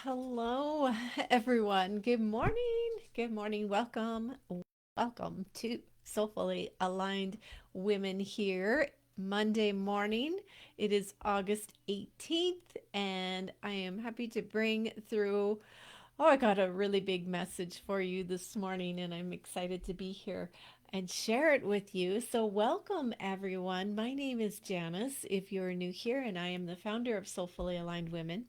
Hello, everyone. Good morning. Good morning. Welcome. Welcome to Soulfully Aligned Women here. Monday morning. It is August 18th, and I am happy to bring through. Oh, I got a really big message for you this morning, and I'm excited to be here and share it with you. So, welcome, everyone. My name is Janice, if you're new here, and I am the founder of Soulfully Aligned Women.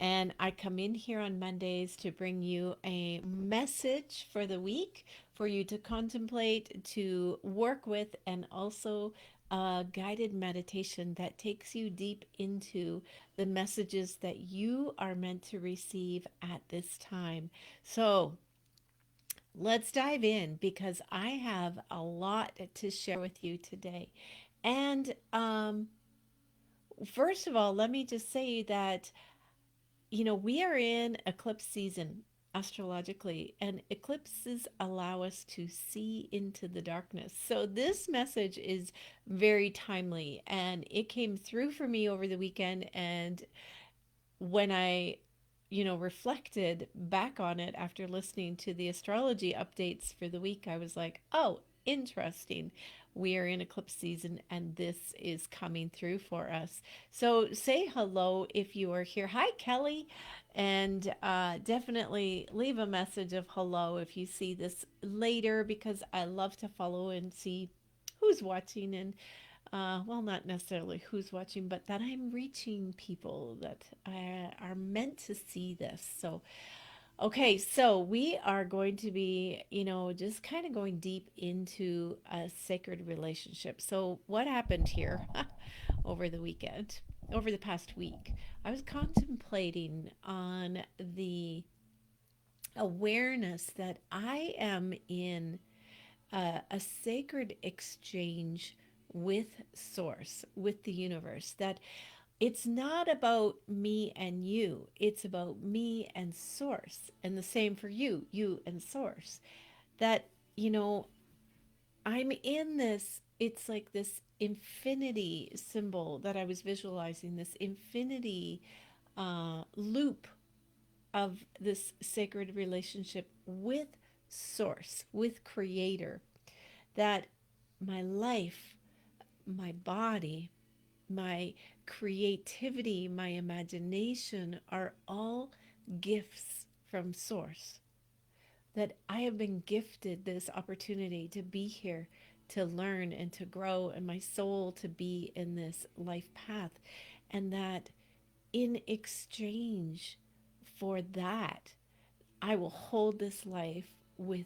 And I come in here on Mondays to bring you a message for the week for you to contemplate, to work with, and also a guided meditation that takes you deep into the messages that you are meant to receive at this time. So, let's dive in because I have a lot to share with you today. And first of all, let me just say that we are in eclipse season astrologically, and eclipses allow us to see into the darkness. So, this message is very timely, and it came through for me over the weekend. And when I reflected back on it after listening to the astrology updates for the week, I was like, oh, interesting. We are in eclipse season and this is coming through for us. So say hello if you are here. Hi, Kelly. And definitely leave a message of hello if you see this later because I love to follow and see who's watching and well, not necessarily who's watching, but that I'm reaching people that are meant to see this. So, okay, so we are going to be, just kind of going deep into a sacred relationship. So, what happened here over the weekend, over the past week? I was contemplating on the awareness that I am in a sacred exchange with Source, with the universe, that it's not about me and you, it's about me and Source. And the same for you and Source. That, you know, I'm in this, it's like this infinity symbol that I was visualizing, this infinity loop of this sacred relationship with Source, with Creator, that my life, my body, my creativity, my imagination are all gifts from Source. That I have been gifted this opportunity to be here, to learn and to grow, and my soul to be in this life path. And that in exchange for that, I will hold this life with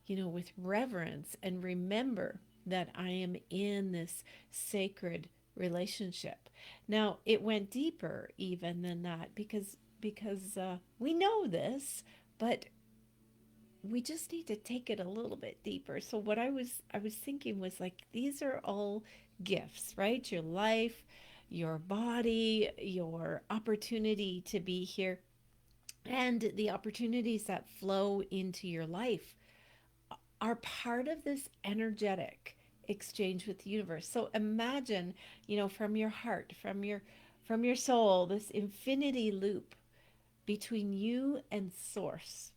with reverence and remember that I am in this sacred relationship. Now, it went deeper even than that because we know this, but we just need to take it a little bit deeper. So what I was thinking was like these are all gifts, right? Your life, your body, your opportunity to be here, and the opportunities that flow into your life are part of this energetic exchange with the universe. So imagine, from your heart, from your soul, this infinity loop between you and Source,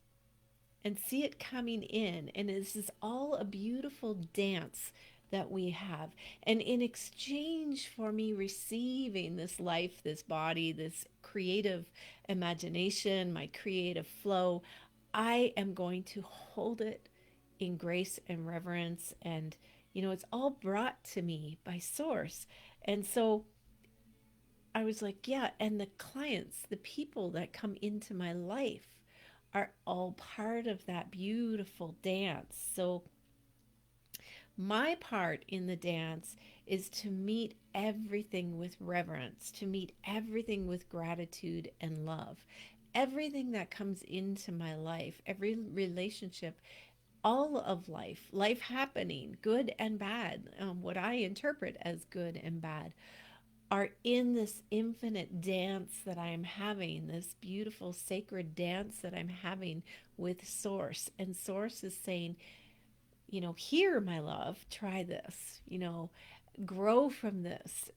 and see it coming in. And this is all a beautiful dance that we have. And in exchange for me receiving this life, this body, this creative imagination, my creative flow, I am going to hold it in grace and reverence. And, it's all brought to me by Source. And so I was like, yeah. And the clients, the people that come into my life are all part of that beautiful dance. So my part in the dance is to meet everything with reverence, to meet everything with gratitude and love. Everything that comes into my life, every relationship, all of life, life happening, good and bad, what I interpret as good and bad, are in this infinite dance that I am having, this beautiful sacred dance that I'm having with Source. And Source is saying, here, my love, try this, grow from this.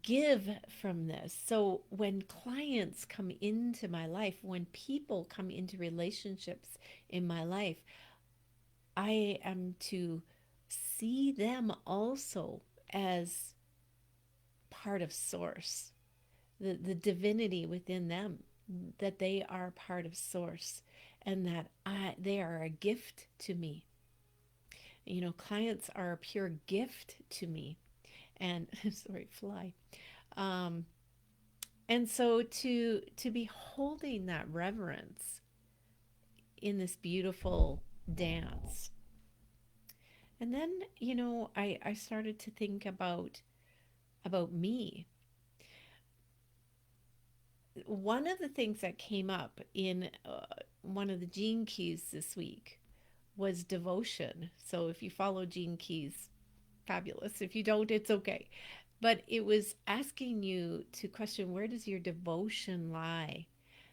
give from this. So when clients come into my life, when people come into relationships in my life, I am to see them also as part of source, the divinity within them, that they are part of source, and that they are a gift to me. Clients are a pure gift to me. And sorry, fly. Um, and so to be holding that reverence in this beautiful dance. And then, I started to think about me. One of the things that came up in one of the gene keys this week was devotion. So if you follow gene keys, fabulous. If you don't, it's okay. But it was asking you to question, where does your devotion lie?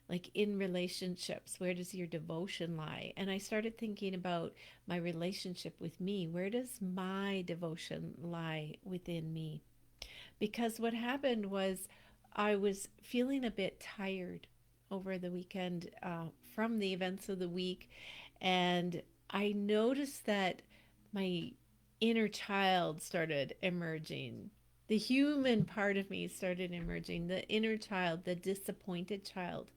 Like in relationships, where does your devotion lie? And I started thinking about my relationship with me. Where does my devotion lie within me? Because what happened was I was feeling a bit tired over the weekend from the events of the week. And I noticed that my inner child started emerging. The human part of me started emerging. The inner child, the disappointed child,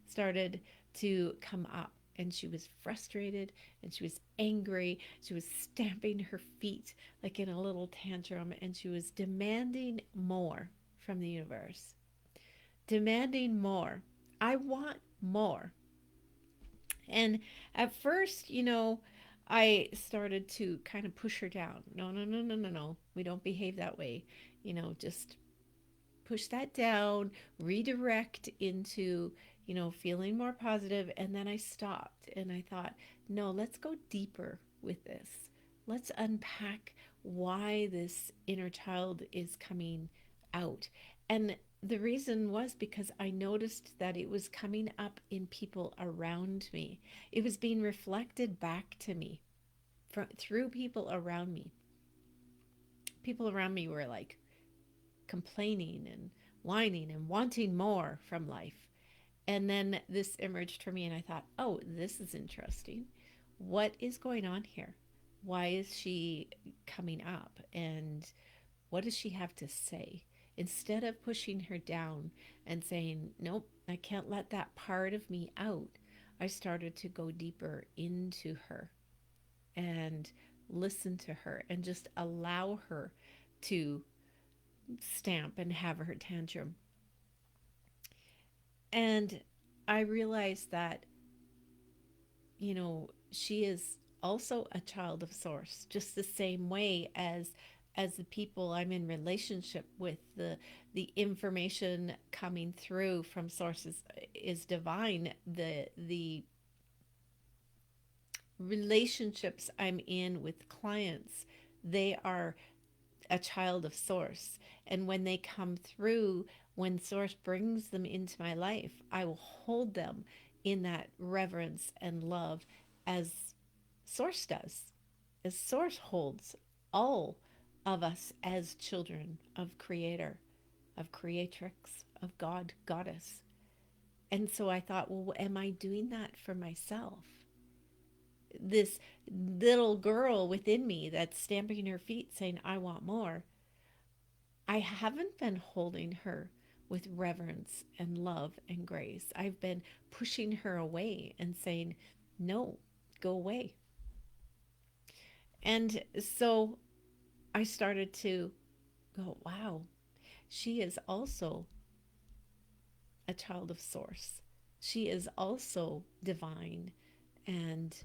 started to come up. And she was frustrated and she was angry. She was stamping her feet like in a little tantrum, and she was demanding more from the universe. Demanding more. I want more. And at first, I started to kind of push her down. No, no, no, no, no, no. We don't behave that way. Just push that down, redirect into, feeling more positive. And then I stopped and I thought, no, let's go deeper with this. Let's unpack why this inner child is coming out. And the reason was because I noticed that it was coming up in people around me. It was being reflected back to me through people around me. People around me were like, complaining and whining and wanting more from life. And then this emerged for me, and I thought, oh, this is interesting. What is going on here? Why is she coming up? And what does she have to say? Instead of pushing her down and saying, nope, I can't let that part of me out, I started to go deeper into her and listen to her and just allow her to stamp and have her tantrum. And I realized that, she is also a child of source, just the same way as the people I'm in relationship with. The information coming through from sources is divine. The relationships I'm in with clients, they are a child of source. And when they come through, when source brings them into my life, I will hold them in that reverence and love as source does, as source holds all of us as children of creator, of creatrix, of God, goddess. And so I thought, well, am I doing that for myself? This little girl within me that's stamping her feet saying, I want more. I haven't been holding her with reverence and love and grace. I've been pushing her away and saying, no, go away. And so I started to go, wow, she is also a child of source. She is also divine and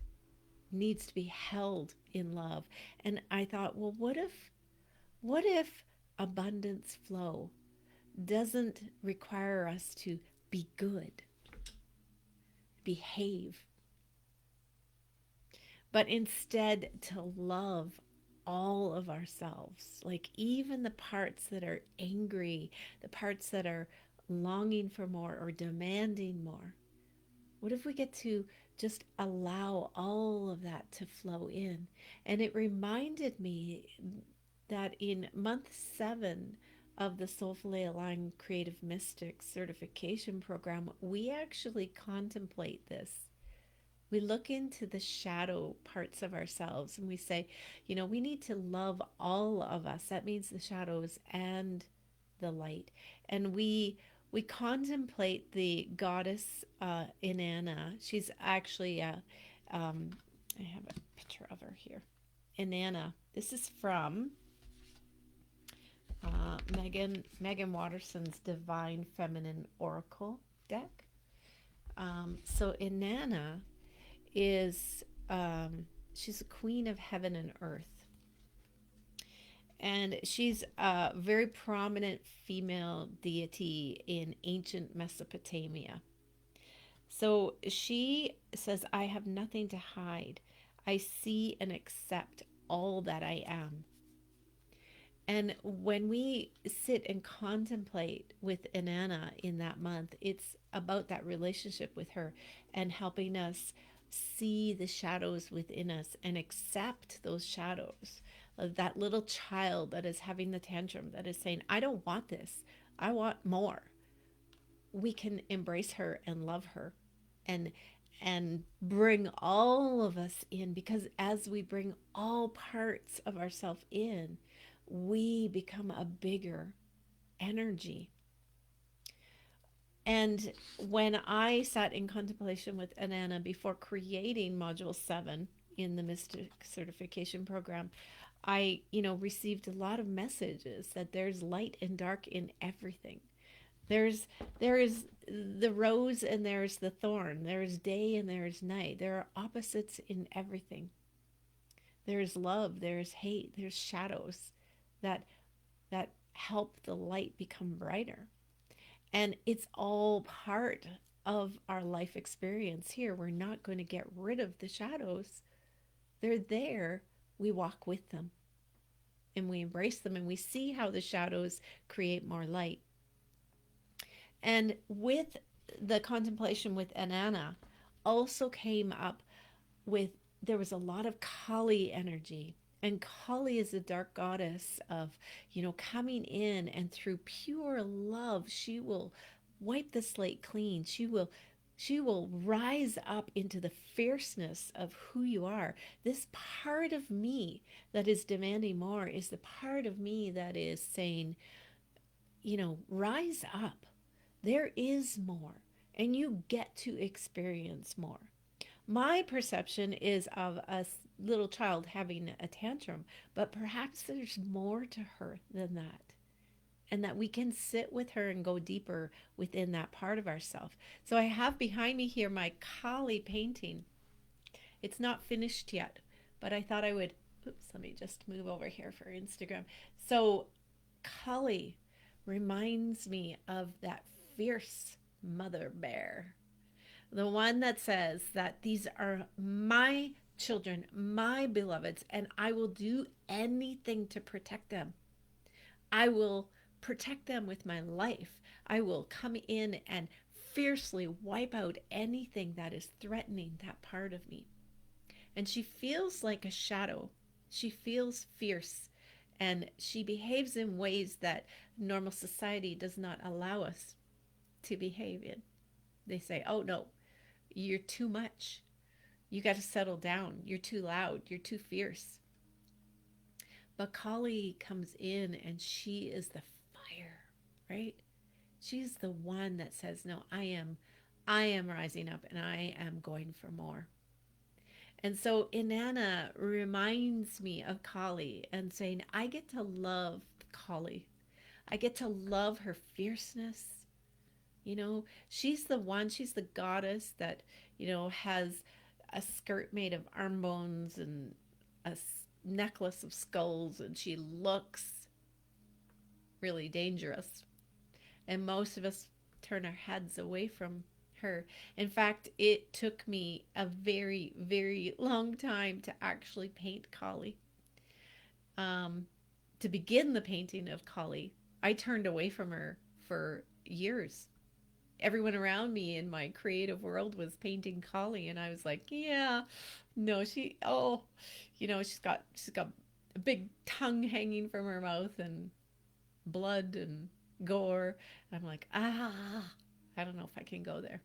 needs to be held in love. And I thought, well, what if abundance flow doesn't require us to be good, behave, but instead to love all of ourselves, like even the parts that are angry, the parts that are longing for more or demanding more? What if we get to just allow all of that to flow in? And it reminded me that in month 7 of the Soulfully Aligned Creative Mystic certification program, we actually contemplate this. We look into the shadow parts of ourselves and we say, we need to love all of us. That means the shadows and the light. And we contemplate the goddess Inanna. She's actually um, I have a picture of her here. Inanna. This is from Megan Watterson's Divine Feminine Oracle deck. So Inanna is she's a queen of heaven and earth, and she's a very prominent female deity in ancient Mesopotamia. So she says, I have nothing to hide. I see and accept all that I am. And when we sit and contemplate with Inanna in that month, it's about that relationship with her and helping us see the shadows within us and accept those shadows. That little child that is having the tantrum, that is saying, I don't want this, I want more. We can embrace her and love her and bring all of us in, because as we bring all parts of ourselves in, we become a bigger energy. And when I sat in contemplation with Anana before creating module 7 in the Mystic certification program, I, received a lot of messages that there's light and dark in everything. There is the rose and there's the thorn. There's day and there's night. There are opposites in everything. There's love, there's hate, there's shadows that help the light become brighter. And it's all part of our life experience here. We're not going to get rid of the shadows. They're there. We walk with them and we embrace them and we see how the shadows create more light. And with the contemplation with Anana also came up with, there was a lot of Kali energy. And Kali is a dark goddess of, coming in, and through pure love, she will wipe the slate clean. She will rise up into the fierceness of who you are. This part of me that is demanding more is the part of me that is saying, rise up. There is more, and you get to experience more. My perception is of a little child having a tantrum, but perhaps there's more to her than that. And that we can sit with her and go deeper within that part of ourselves. So I have behind me here my Kali painting. It's not finished yet, but I thought I would, oops, let me just move over here for Instagram. So Kali reminds me of that fierce mother bear, the one that says that these are my children, my beloveds, and I will do anything to protect them. I will protect them with my life. I will come in and fiercely wipe out anything that is threatening that part of me. And she feels like a shadow. She feels fierce, and she behaves in ways that normal society does not allow us to behave in. They say, oh no, you're too much. You got to settle down. You're too loud. You're too fierce. But Kali comes in and she is the fire, right? She's the one that says, no, I am rising up and I am going for more. And so Inanna reminds me of Kali and saying, I get to love Kali. I get to love her fierceness. She's the one, she's the goddess that, has a skirt made of arm bones and a necklace of skulls, and she looks really dangerous. And most of us turn our heads away from her. In fact, it took me a very, very long time to actually paint Kali. Um, to begin the painting of Kali, I turned away from her for years. Everyone around me in my creative world was painting Kali, and I was like, yeah, no, she's got a big tongue hanging from her mouth, and blood and gore. I'm like, I don't know if I can go there.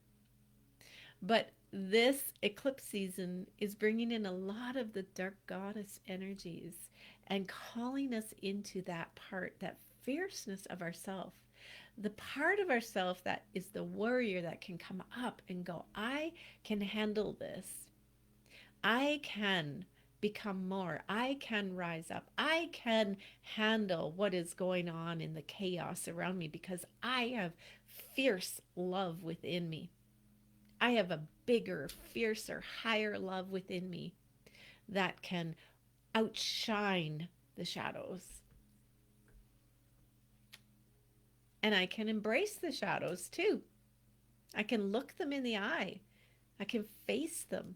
But this eclipse season is bringing in a lot of the dark goddess energies and calling us into that part, that fierceness of ourself. The part of ourself that is the warrior that can come up and go, I can handle this. I can become more. I can rise up. I can handle what is going on in the chaos around me because I have fierce love within me. I have a bigger, fiercer, higher love within me that can outshine the shadows. And I can embrace the shadows too. I can look them in the eye. I can face them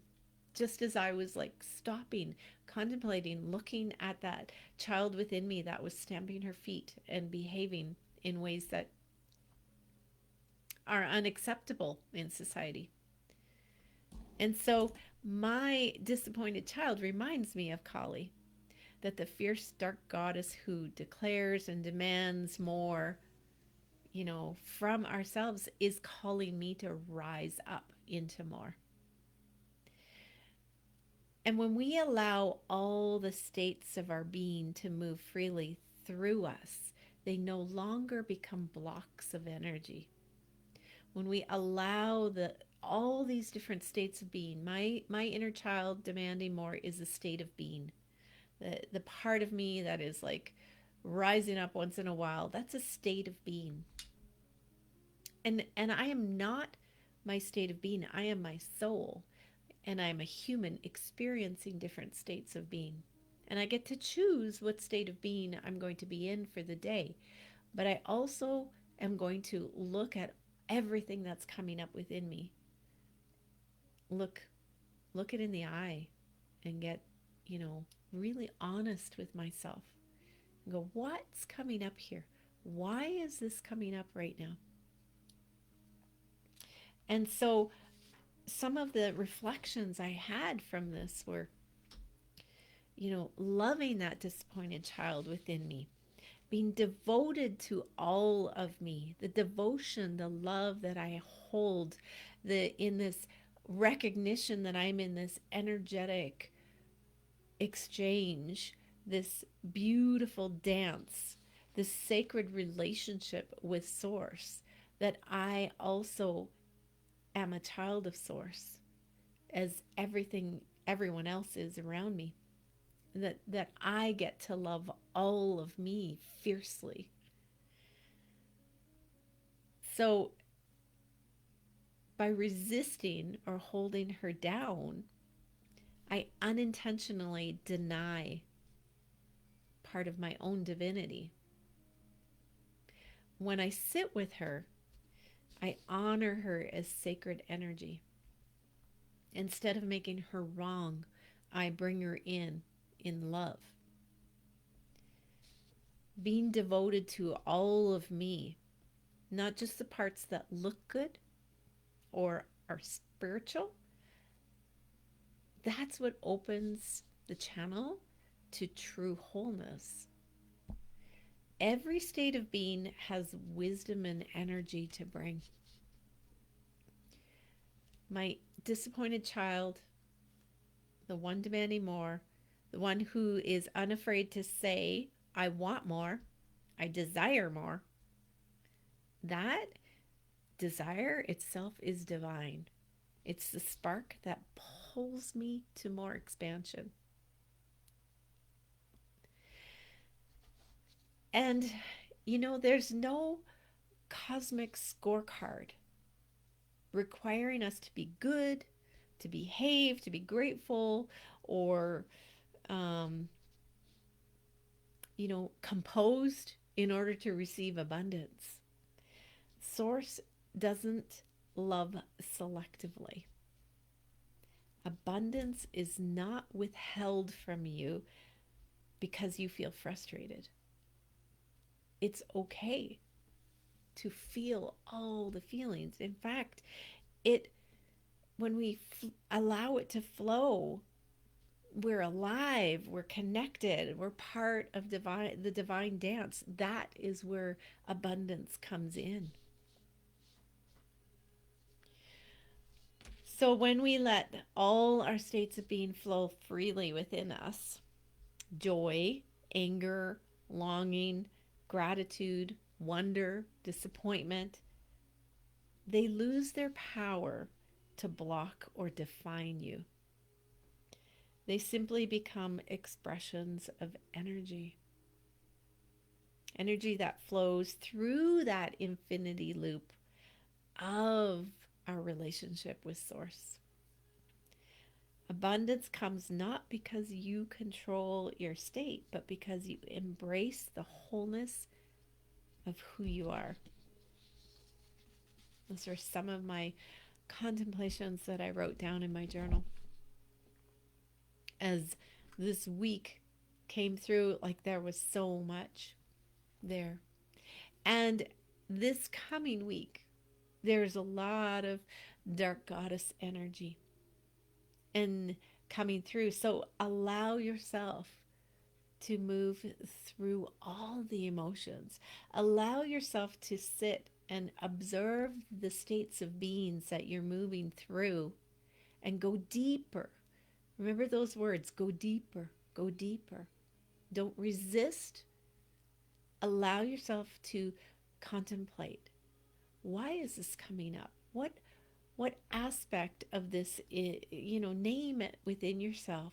just as I was like stopping, contemplating, looking at that child within me that was stamping her feet and behaving in ways that are unacceptable in society. And so my disappointed child reminds me of Kali, that the fierce dark goddess who declares and demands more, from ourselves is calling me to rise up into more. And when we allow all the states of our being to move freely through us, they no longer become blocks of energy. When we allow the all these different states of being, my inner child demanding more is a state of being. The part of me that is like rising up once in a while, that's a state of being. And I am not my state of being. I am my soul, and I'm a human experiencing different states of being. And I get to choose what state of being I'm going to be in for the day. But I also am going to look at everything that's coming up within me. Look look it in the eye and get, really honest with myself. And go, what's coming up here? Why is this coming up right now? And so some of the reflections I had from this were, loving that disappointed child within me, being devoted to all of me, the devotion, the love that I hold, the in this recognition that I'm in this energetic exchange, this beautiful dance, this sacred relationship with Source, that I also am a child of Source as everyone else is around me. That I get to love all of me fiercely. So by resisting or holding her down, I unintentionally deny part of my own divinity. When I sit with her, I honor her as sacred energy. Instead of making her wrong, I bring her in love. Being devoted to all of me, not just the parts that look good or are spiritual, that's what opens the channel to true wholeness. Every state of being has wisdom and energy to bring. My disappointed child, the one demanding more, the one who is unafraid to say, I want more, I desire more, that desire itself is divine. It's the spark that pulls me to more expansion. And, there's no cosmic scorecard requiring us to be good, to behave, to be grateful, or, um, composed in order to receive abundance. Source doesn't love selectively. Abundance is not withheld from you because you feel frustrated. It's okay to feel all the feelings. In fact, it when we allow it to flow, we're alive, we're connected, we're part of the divine dance. That is where abundance comes in. So when we let all our states of being flow freely within us, joy, anger, longing, gratitude, wonder, disappointment, they lose their power to block or define you. They simply become expressions of energy. Energy that flows through that infinity loop of our relationship with Source. Abundance comes not because you control your state, but because you embrace the wholeness of who you are. Those are some of my contemplations that I wrote down in my journal as this week came through. Like, there was so much there. And this coming week, there's a lot of dark goddess energy and coming through. So allow yourself to move through all the emotions. Allow yourself to sit and observe the states of beings that you're moving through and go deeper. Remember those words, go deeper, go deeper. Don't resist. Allow yourself to contemplate. Why is this coming up? What aspect of this, name it within yourself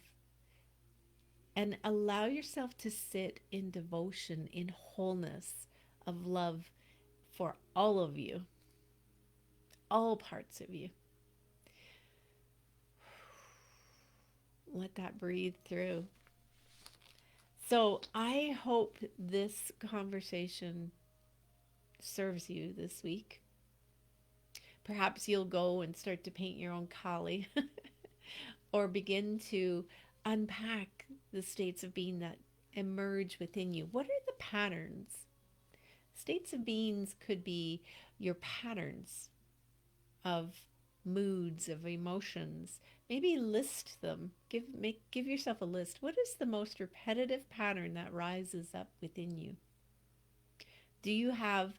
and allow yourself to sit in devotion, in wholeness of love for all of you, all parts of you. Let that breathe through. So I hope this conversation serves you this week. Perhaps you'll go and start to paint your own kali or begin to unpack the states of being that emerge within you. What are the patterns? States of beings could be your patterns of moods, of emotions. Maybe list them. Give yourself a list. What is the most repetitive pattern that rises up within you? Do you have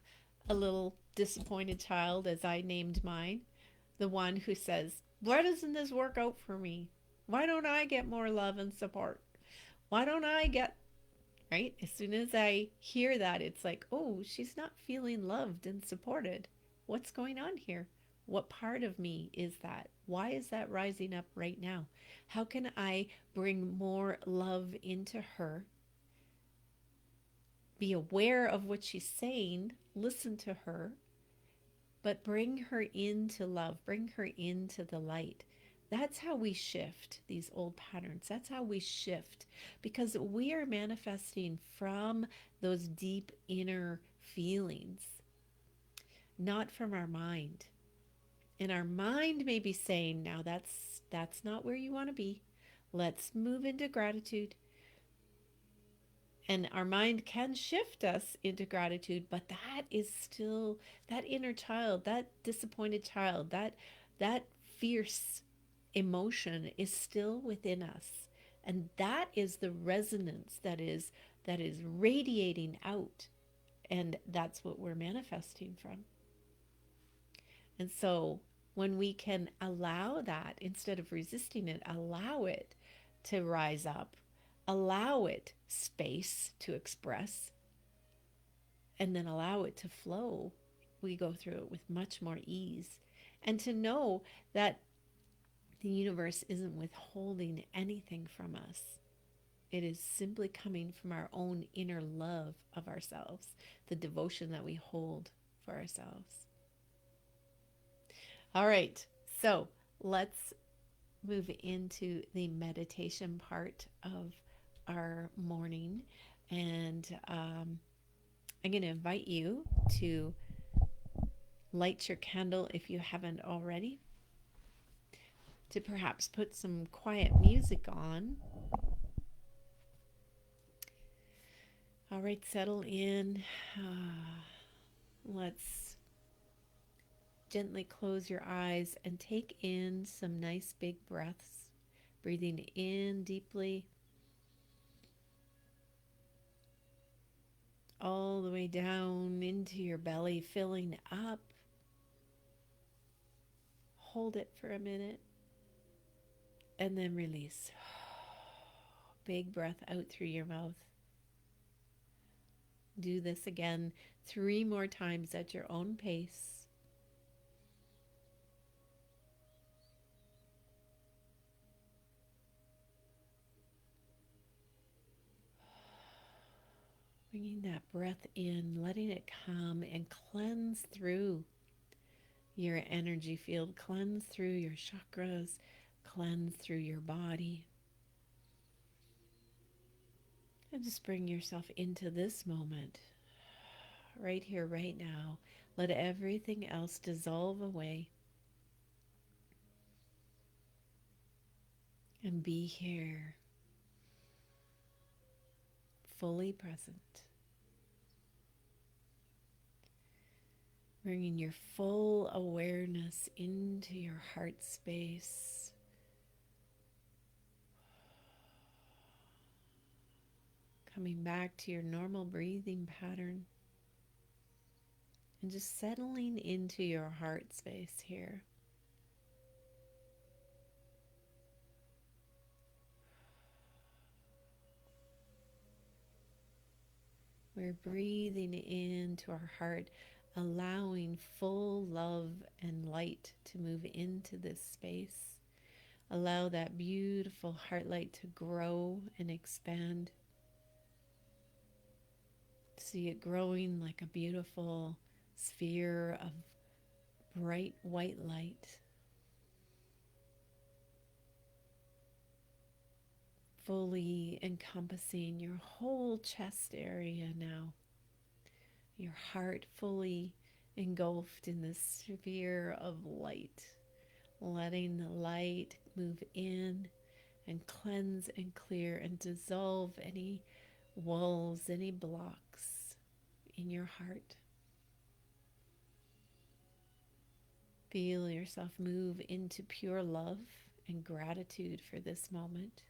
a little disappointed child, as I named mine? The one who says, "Why doesn't this work out for me? Why don't I get more love and support? Why don't I get," right? As soon as I hear that, it's like, oh, she's not feeling loved and supported. What's going on here? What part of me is that? Why is that rising up right now? How can I bring more love into her? Be aware of what she's saying, listen to her, but bring her into love, bring her into the light. That's how we shift these old patterns. That's how we shift because we are manifesting from those deep inner feelings, not from our mind. And our mind may be saying, now that's not where you want to be. Let's move into gratitude. And our mind can shift us into gratitude, but that is still that inner child, that disappointed child, that fierce emotion is still within us. And that is the resonance that is radiating out. And that's what we're manifesting from. And so when we can allow that, instead of resisting it, allow it to rise up, allow it space to express, and then allow it to flow, we go through it with much more ease. And to know that the universe isn't withholding anything from us. It is simply coming from our own inner love of ourselves, the devotion that we hold for ourselves. All right, so let's move into the meditation part of our morning. And I'm going to invite you to light your candle if you haven't already, to perhaps put some quiet music on. All right, settle in. Let's gently close your eyes and take in some nice big breaths. Breathing in deeply, all the way down into your belly, filling up. Hold it for a minute and then release. Big breath out through your mouth. Do this again 3 more times at your own pace. Bringing that breath in, letting it come and cleanse through your energy field, cleanse through your chakras, cleanse through your body. And just bring yourself into this moment, right here, right now. Let everything else dissolve away and be here, fully present. Bringing your full awareness into your heart space. Coming back to your normal breathing pattern. And just settling into your heart space here. We're breathing into our heart, allowing full love and light to move into this space. Allow that beautiful heart light to grow and expand. See it growing like a beautiful sphere of bright white light, fully encompassing your whole chest area now. Your heart fully engulfed in this sphere of light, letting the light move in and cleanse and clear and dissolve any walls, any blocks in your heart. Feel yourself move into pure love and gratitude for this moment.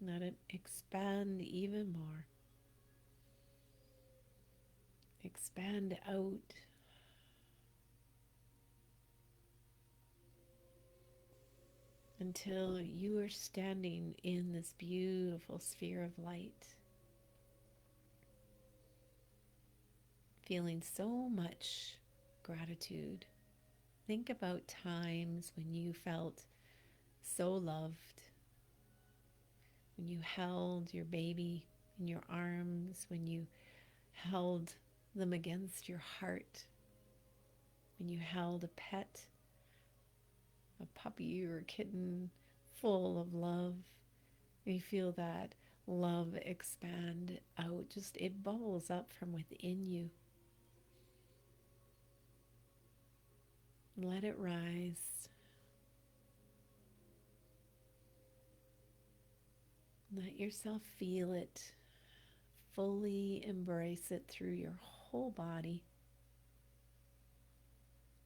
Let it expand even more. Expand out. Until you are standing in this beautiful sphere of light, feeling so much gratitude. Think about times when you felt so loved, when you held your baby in your arms, when you held them against your heart, when you held a pet, a puppy or a kitten full of love. You feel that love expand out, just it bubbles up from within you. Let it rise. Let yourself feel it. Fully embrace it through your whole body.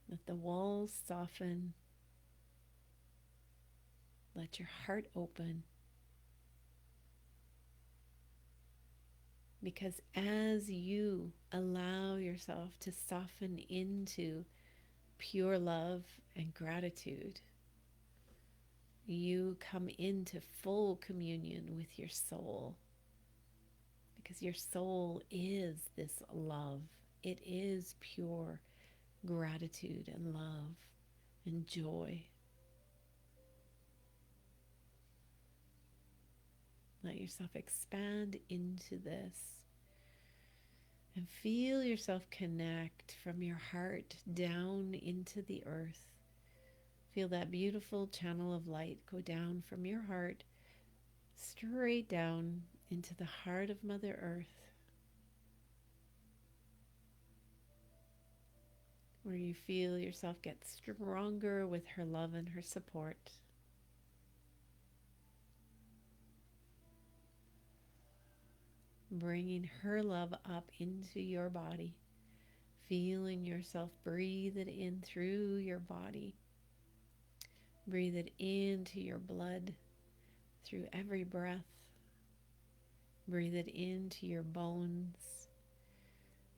Let the walls soften. Let your heart open. Because as you allow yourself to soften into pure love and gratitude, you come into full communion with your soul. Because your soul is this love. It is pure gratitude and love and joy. Let yourself expand into this and feel yourself connect from your heart down into the earth. Feel that beautiful channel of light go down from your heart straight down into the heart of Mother Earth, where you feel yourself get stronger with her love and her support. Bringing her love up into your body. Feeling yourself breathe it in through your body. Breathe it into your blood through every breath. Breathe it into your bones,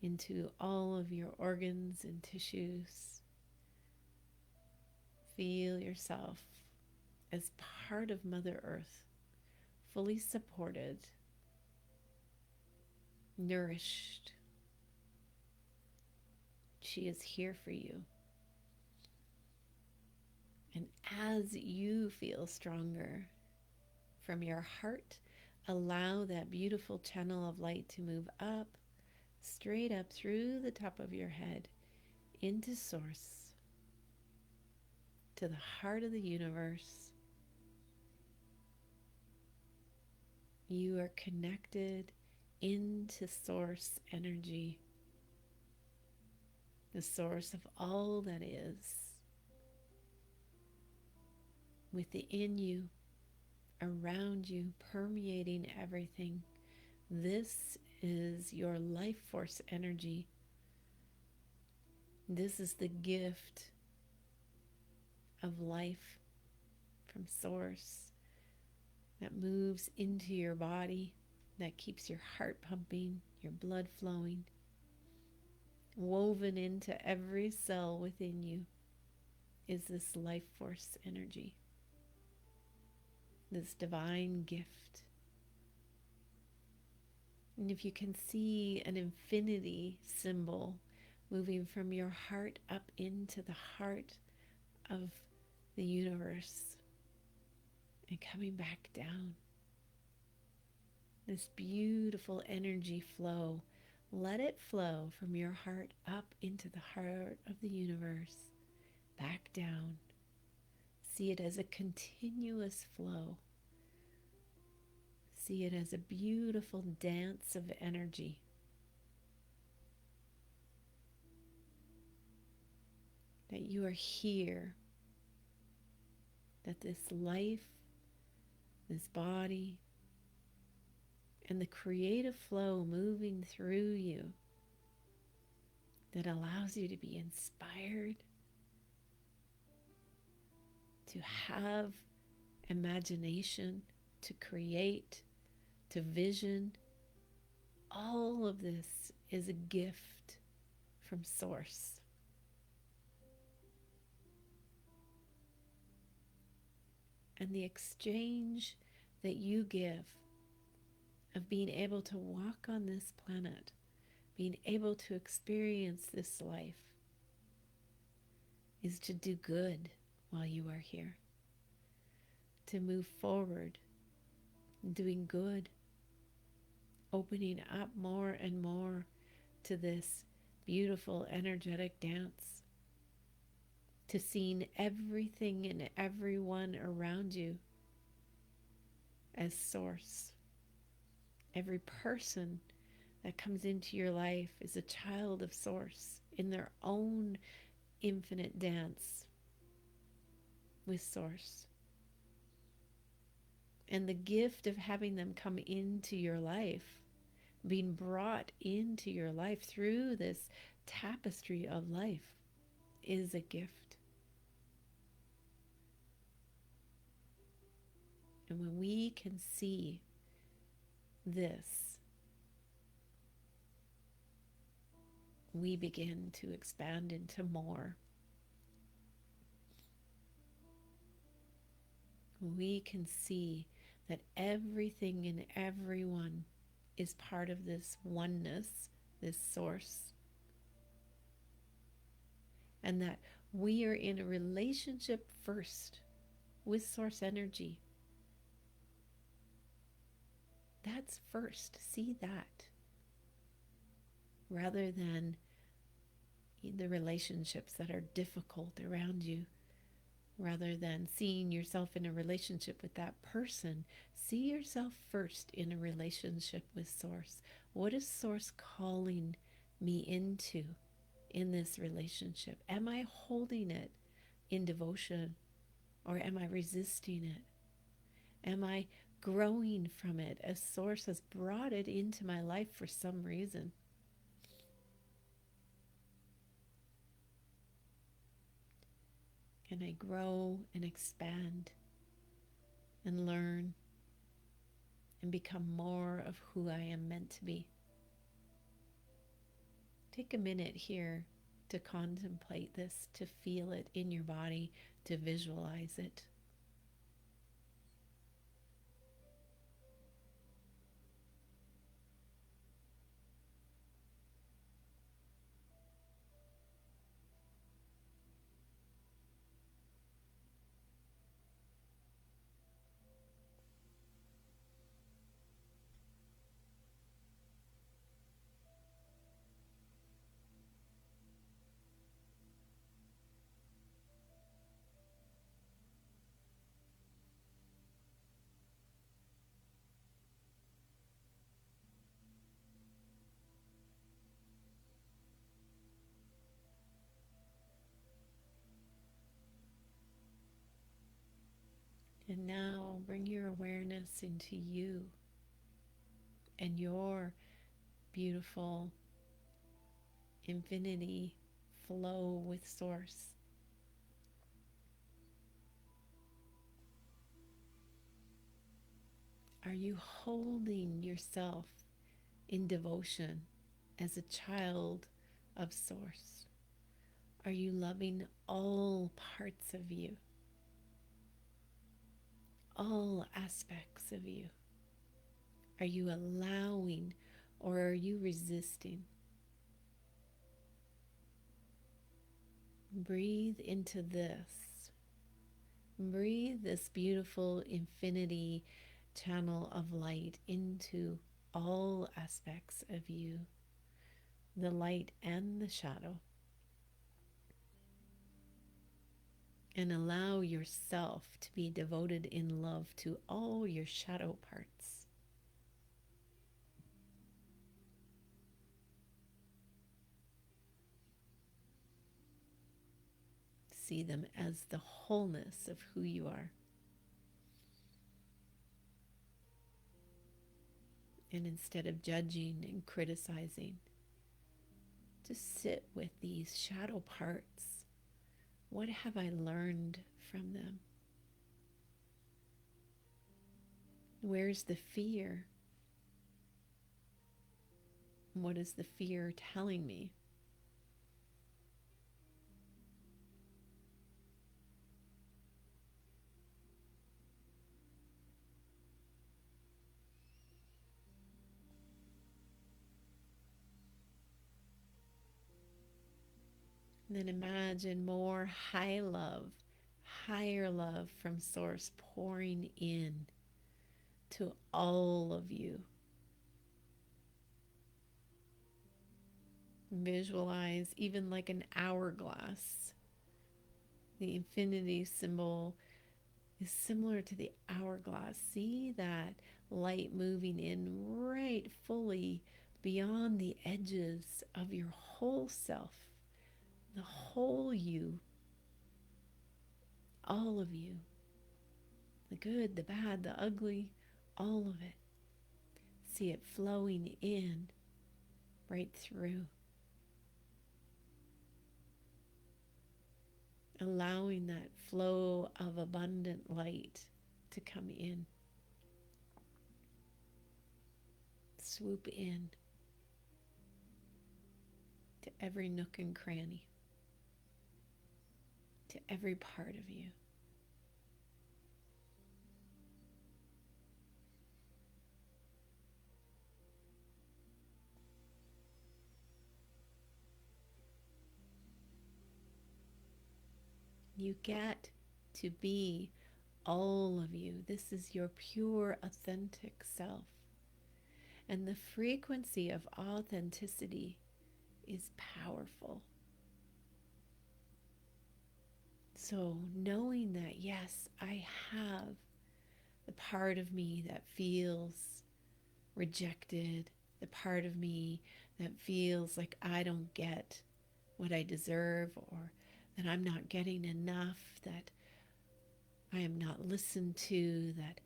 into all of your organs and tissues. Feel yourself as part of Mother Earth, fully supported, nourished. She is here for you. And as you feel stronger from your heart, allow that beautiful channel of light to move up, straight up through the top of your head, into Source, to the heart of the universe. You are connected into Source energy, the source of all that is, within you, around you, permeating everything. This is your life force energy. This is the gift of life from Source that moves into your body, that keeps your heart pumping, your blood flowing. Woven into every cell within you is this life force energy, this divine gift. And if you can see an infinity symbol moving from your heart up into the heart of the universe and coming back down, this beautiful energy flow, let it flow from your heart up into the heart of the universe, back down. See it as a continuous flow. See it as a beautiful dance of energy. That you are here, that this life, this body, and the creative flow moving through you that allows you to be inspired, to have imagination, to create, to vision. All of this is a gift from Source. And the exchange that you give of being able to walk on this planet, being able to experience this life, is to do good while you are here, to move forward, doing good, opening up more and more to this beautiful energetic dance, to seeing everything and everyone around you as Source. Every person that comes into your life is a child of Source in their own infinite dance with Source. And the gift of having them come into your life, being brought into your life through this tapestry of life, is a gift. And when we can see this, we begin to expand into more. We can see that everything and everyone is part of this oneness, this Source, and that we are in a relationship first with Source energy. That's first. See that. Rather than the relationships that are difficult around you, rather than seeing yourself in a relationship with that person, see yourself first in a relationship with Source. What is Source calling me into in this relationship? Am I holding it in devotion, or am I resisting it? Am I growing from it as Source has brought it into my life for some reason? and I grow and expand and learn and become more of who I am meant to be. Take a minute here to contemplate this, to feel it in your body, to visualize it. And now bring your awareness into you and your beautiful infinity flow with Source. Are you holding yourself in devotion as a child of Source? Are you loving all parts of you, all aspects of you? Are you allowing or are you resisting? Breathe into this. Breathe this beautiful infinity channel of light into all aspects of you, the light and the shadow. And allow yourself to be devoted in love to all your shadow parts. See them as the wholeness of who you are. And instead of judging and criticizing, just sit with these shadow parts. What have I learned from them? Where's the fear? What is the fear telling me? And then imagine more high love, higher love from Source pouring in to all of you. Visualize even like an hourglass. The infinity symbol is similar to the hourglass. See that light moving in right fully beyond the edges of your whole self, the whole you, all of you, the good, the bad, the ugly, all of it. See it flowing in right through, allowing that flow of abundant light to come in, swoop in to every nook and cranny, to every part of you. You get to be all of you. This is your pure, authentic self. And the frequency of authenticity is powerful. So, knowing that, yes, I have the part of me that feels rejected, the part of me that feels like I don't get what I deserve, or that I'm not getting enough, that I am not listened to, that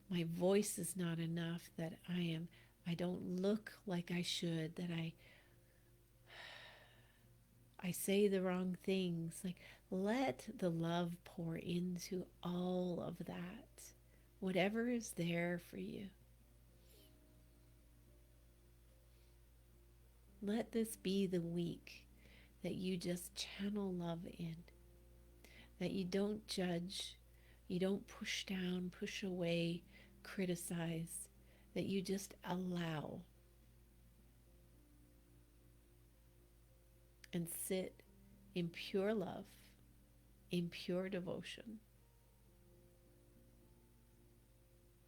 my voice is not enough, that I don't look like I should, that I say the wrong things. Like, let the love pour into all of that, whatever is there for you. Let this be the week that you just channel love in, that you don't judge, you don't push down, push away, criticize, that you just allow and sit in pure love, in pure devotion,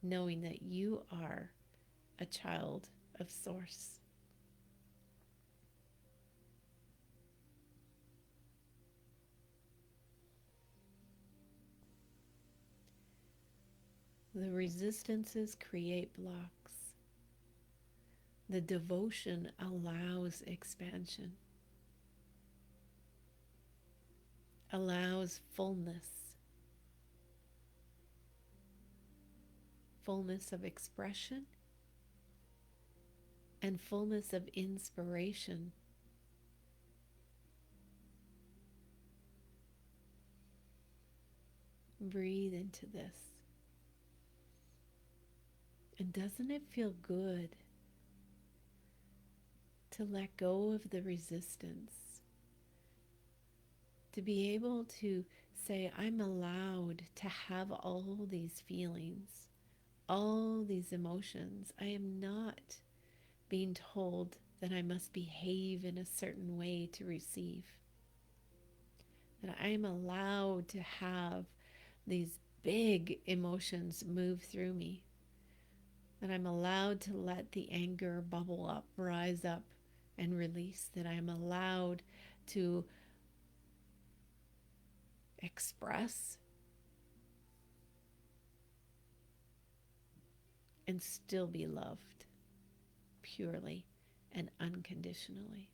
knowing that you are a child of Source. The resistances create blocks. The devotion allows expansion, allows fullness, fullness of expression, and fullness of inspiration. Breathe into this. And doesn't it feel good to let go of the resistance? To be able to say, I'm allowed to have all these feelings, all these emotions. I am not being told that I must behave in a certain way to receive. That I am allowed to have these big emotions move through me. That I'm allowed to let the anger bubble up, rise up, and release. That I am allowed to express and still be loved purely and unconditionally.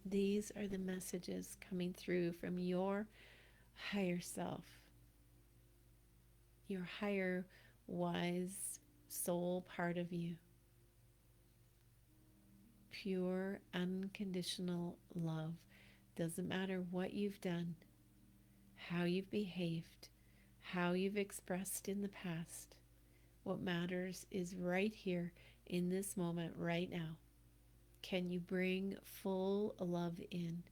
These are the messages coming through from your higher self, your higher, wise soul part of you. Pure, unconditional love. Doesn't matter what you've done, how you've behaved, how you've expressed in the past. What matters is right here in this moment, right now. Can you bring full love in?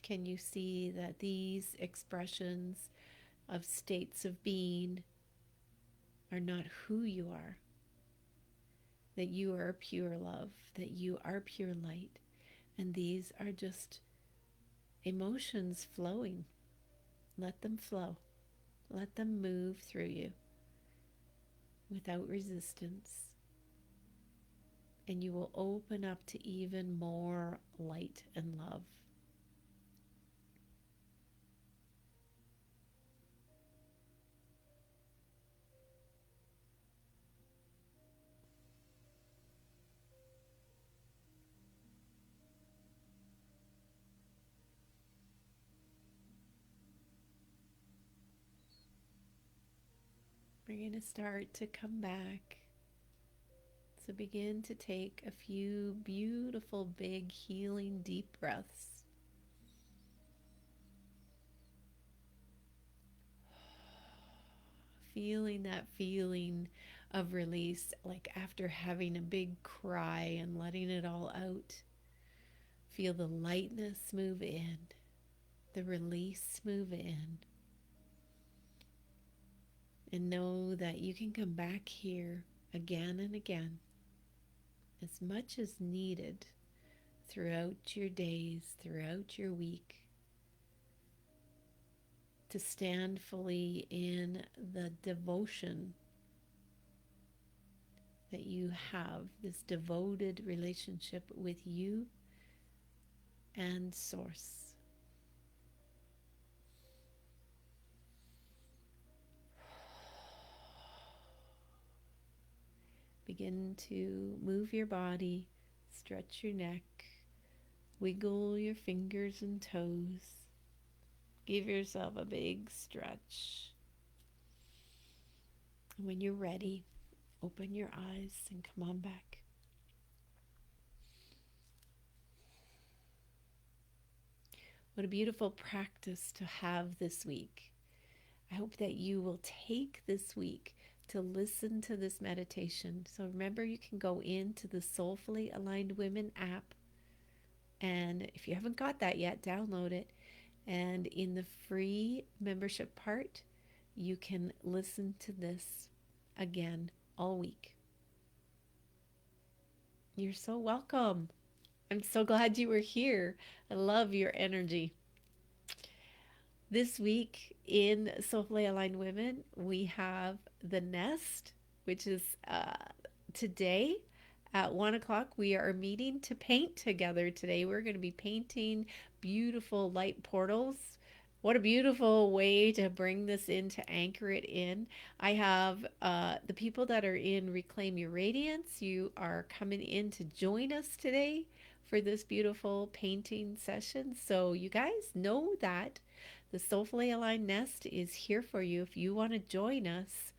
Can you see that these expressions of states of being are not who you are? That you are pure love, that you are pure light, and these are just emotions flowing. Let them flow. Let them move through you without resistance. And you will open up to even more light and love. We're going to start to come back. So begin to take a few beautiful, big, healing, deep breaths. Feeling that feeling of release, like after having a big cry and letting it all out. Feel the lightness move in, the release move in. And know that you can come back here again and again, as much as needed throughout your days, throughout your week, to stand fully in the devotion that you have, this devoted relationship with you and Source. Begin to move your body, stretch your neck, wiggle your fingers and toes. Give yourself a big stretch. And when you're ready, open your eyes and come on back. What a beautiful practice to have this week. I hope that you will take this week to listen to this meditation. So remember, you can go into the Soulfully Aligned Women app. And if you haven't got that yet, download it. And in the free membership part, you can listen to this again all week. You're so welcome. I'm so glad you were here. I love your energy. This week in Soulfully Aligned Women, we have the nest, which is today at 1 o'clock. We are meeting to paint together today. We're going to be painting beautiful light portals. What a beautiful way to bring this in, to anchor it in. I have the people that are in Reclaim Your Radiance. You are coming in to join us today for this beautiful painting session. So you guys know that the Soulfully Aligned Nest is here for you. If you want to join us,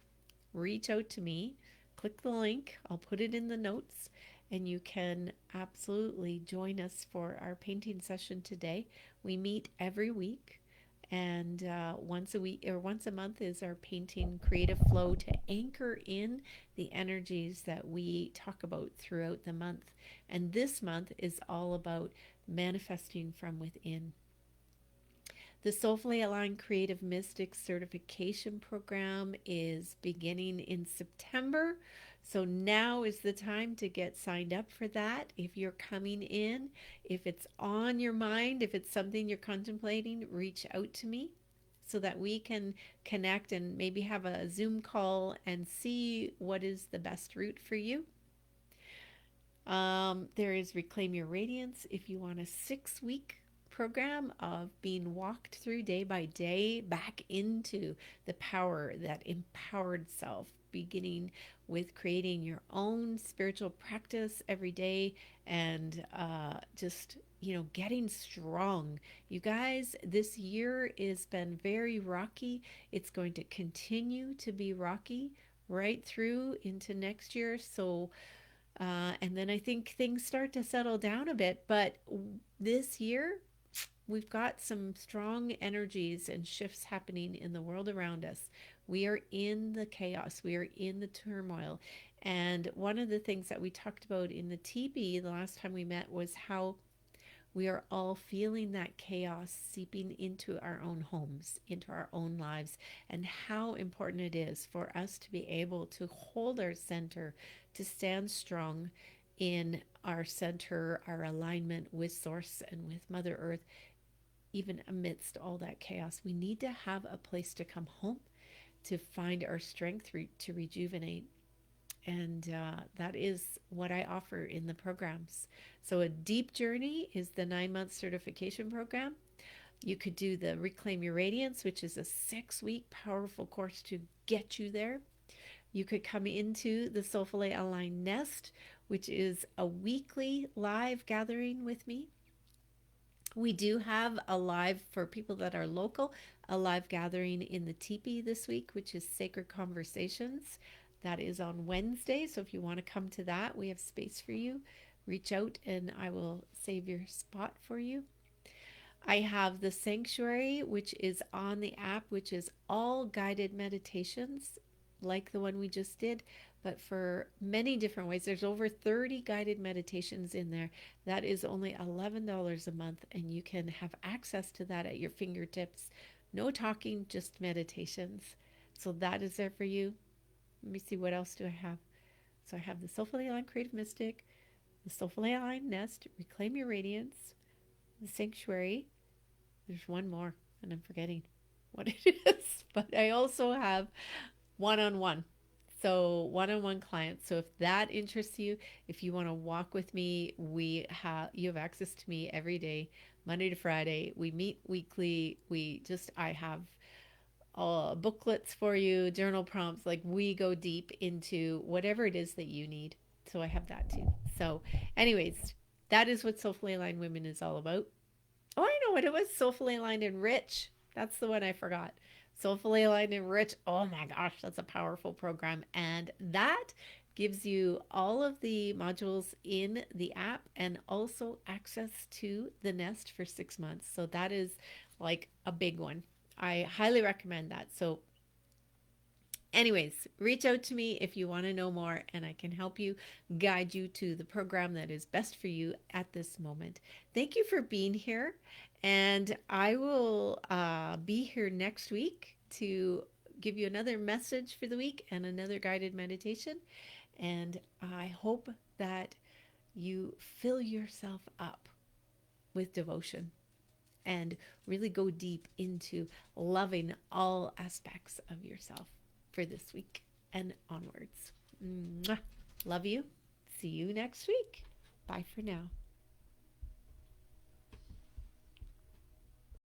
reach out to me. Click the link. I'll put it in the notes, and you can absolutely join us for our painting session today. We meet every week, and once a week or once a month is our painting creative flow to anchor in the energies that we talk about throughout the month. And this month is all about manifesting from within. The Soulfully Aligned Creative Mystics certification program is beginning in September. So now is the time to get signed up for that. If you're coming in, if it's on your mind, if it's something you're contemplating, reach out to me so that we can connect and maybe have a Zoom call and see what is the best route for you. There is Reclaim Your Radiance if you want a 6-week program of being walked through day by day back into the power, that empowered self, beginning with creating your own spiritual practice every day and just getting strong. You guys, this year has been very rocky. It's going to continue to be rocky right through into next year. So and then I think things start to settle down a bit. But this year, we've got some strong energies and shifts happening in the world around us. We are in the chaos, we are in the turmoil. And one of the things that we talked about in the TB the last time we met was how we are all feeling that chaos seeping into our own homes, into our own lives, and how important it is for us to be able to hold our center, to stand strong in our center, our alignment with Source and with Mother Earth, even amidst all that chaos. We need to have a place to come home, to find our strength, to rejuvenate. And that is what I offer in the programs. So, a deep journey is the 9-month certification program. You could do the Reclaim Your Radiance, which is a 6-week powerful course to get you there. You could come into the Soulfully Aligned Nest, which is a weekly live gathering with me. We do have a live, for people that are local, a live gathering in the teepee this week, which is Sacred Conversations. That is on Wednesday. So if you want to come to that, we have space for you. Reach out and I will save your spot for you. I have the Sanctuary, which is on the app, which is all guided meditations like the one we just did, but for many different ways. There's over 30 guided meditations in there. That is only $11 a month, and you can have access to that at your fingertips. No talking, just meditations. So that is there for you. Let me see, what else do I have? So I have the Soulfully Aligned Creative Mystic, the Soulfully Aligned Nest, Reclaim Your Radiance, the Sanctuary. There's one more, and I'm forgetting what it is. But I also have one-on-one. So one-on-one clients. So if that interests you, if you want to walk with me, you have access to me every day, Monday to Friday. We meet weekly. I have booklets for you, journal prompts. Like we go deep into whatever it is that you need. So I have that too. So, anyways, that is what Soulfully Aligned Women is all about. Oh, I know what it was. Soulfully Aligned and Rich. That's the one I forgot. Soulfully Aligned and Rich. Oh my gosh, that's a powerful program. And that gives you all of the modules in the app and also access to the nest for 6 months. So that is like a big one. I highly recommend that. So anyways, reach out to me if you want to know more, and I can help you guide you to the program that is best for you at this moment. Thank you for being here, and I will be here next week to give you another message for the week and another guided meditation. And I hope that you fill yourself up with devotion and really go deep into loving all aspects of yourself for this week and onwards. Mwah. Love you. See you next week. Bye for now.